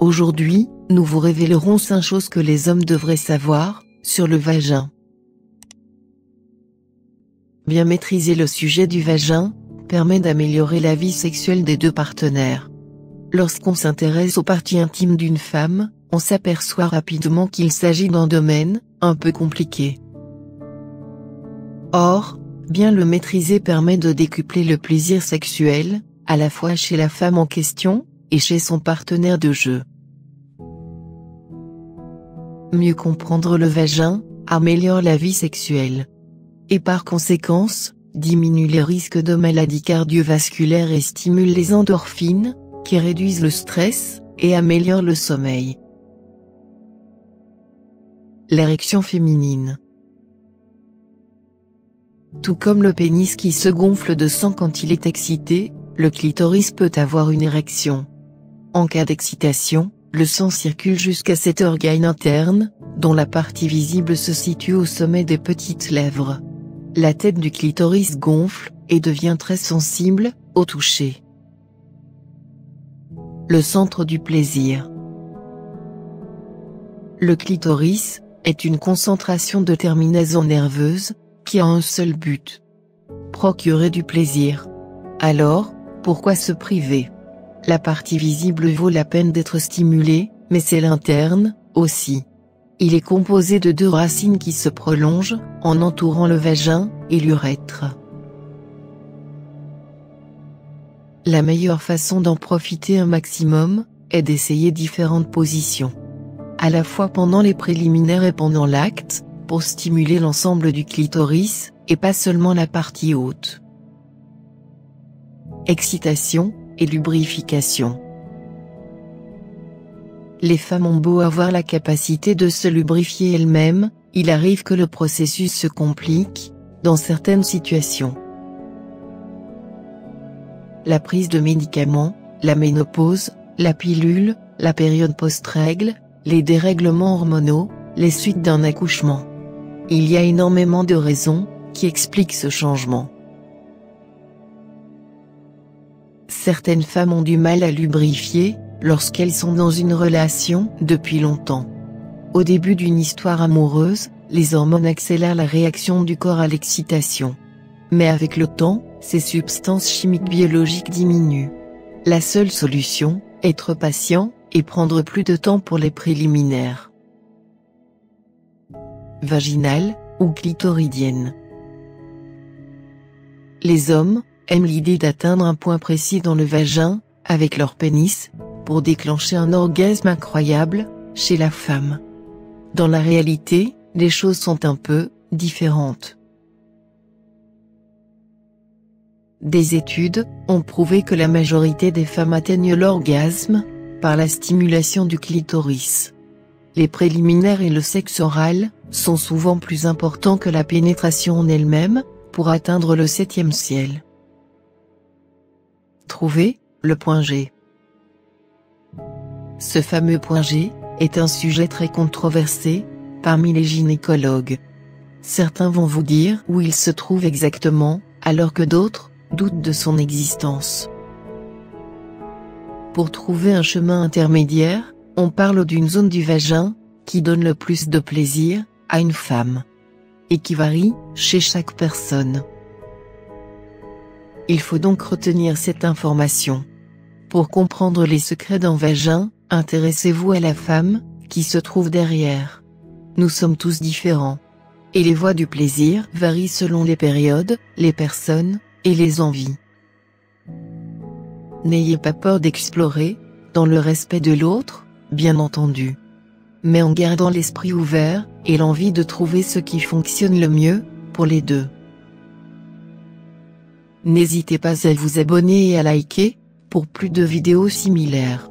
Aujourd'hui, nous vous révélerons 5 choses que les hommes devraient savoir sur le vagin. Bien maîtriser le sujet du vagin permet d'améliorer la vie sexuelle des deux partenaires. Lorsqu'on s'intéresse aux parties intimes d'une femme, on s'aperçoit rapidement qu'il s'agit d'un domaine un peu compliqué. Or, bien le maîtriser permet de décupler le plaisir sexuel, à la fois chez la femme en question, et chez son partenaire de jeu. Mieux comprendre le vagin améliore la vie sexuelle. Et par conséquence, diminue les risques de maladies cardiovasculaires et stimule les endorphines, qui réduisent le stress, et améliorent le sommeil. L'érection féminine. Tout comme le pénis qui se gonfle de sang quand il est excité, le clitoris peut avoir une érection. En cas d'excitation, le sang circule jusqu'à cet organe interne, dont la partie visible se situe au sommet des petites lèvres. La tête du clitoris gonfle, et devient très sensible, au toucher. Le centre du plaisir. Le clitoris est une concentration de terminaisons nerveuses, qui a un seul but. Procurer du plaisir. Alors, pourquoi se priver? La partie visible vaut la peine d'être stimulée, mais c'est l'interne, aussi. Il est composé de 2 racines qui se prolongent, en entourant le vagin, et l'urètre. La meilleure façon d'en profiter un maximum, est d'essayer différentes positions. À la fois pendant les préliminaires et pendant l'acte, pour stimuler l'ensemble du clitoris, et pas seulement la partie haute. Excitation et lubrification. Les femmes ont beau avoir la capacité de se lubrifier elles-mêmes, il arrive que le processus se complique, dans certaines situations. La prise de médicaments, la ménopause, la pilule, la période post-règle, les dérèglements hormonaux, les suites d'un accouchement. Il y a énormément de raisons qui expliquent ce changement. Certaines femmes ont du mal à lubrifier, lorsqu'elles sont dans une relation depuis longtemps. Au début d'une histoire amoureuse, les hormones accélèrent la réaction du corps à l'excitation. Mais avec le temps, ces substances chimiques biologiques diminuent. La seule solution, être patient, et prendre plus de temps pour les préliminaires. Vaginale, ou clitoridienne. Les hommes aiment l'idée d'atteindre un point précis dans le vagin, avec leur pénis, pour déclencher un orgasme incroyable, chez la femme. Dans la réalité, les choses sont un peu différentes. Des études ont prouvé que la majorité des femmes atteignent l'orgasme par la stimulation du clitoris. Les préliminaires et le sexe oral sont souvent plus importants que la pénétration en elle-même, pour atteindre le 7e ciel. Trouver le point G. Ce fameux point G est un sujet très controversé parmi les gynécologues. Certains vont vous dire où il se trouve exactement, alors que d'autres doutent de son existence. Pour trouver un chemin intermédiaire, on parle d'une zone du vagin qui donne le plus de plaisir à une femme, et qui varie chez chaque personne. Il faut donc retenir cette information. Pour comprendre les secrets d'un vagin, intéressez-vous à la femme qui se trouve derrière. Nous sommes tous différents. Et les voies du plaisir varient selon les périodes, les personnes, et les envies. N'ayez pas peur d'explorer, dans le respect de l'autre, bien entendu. Mais en gardant l'esprit ouvert, et l'envie de trouver ce qui fonctionne le mieux, pour les deux. N'hésitez pas à vous abonner et à liker, pour plus de vidéos similaires.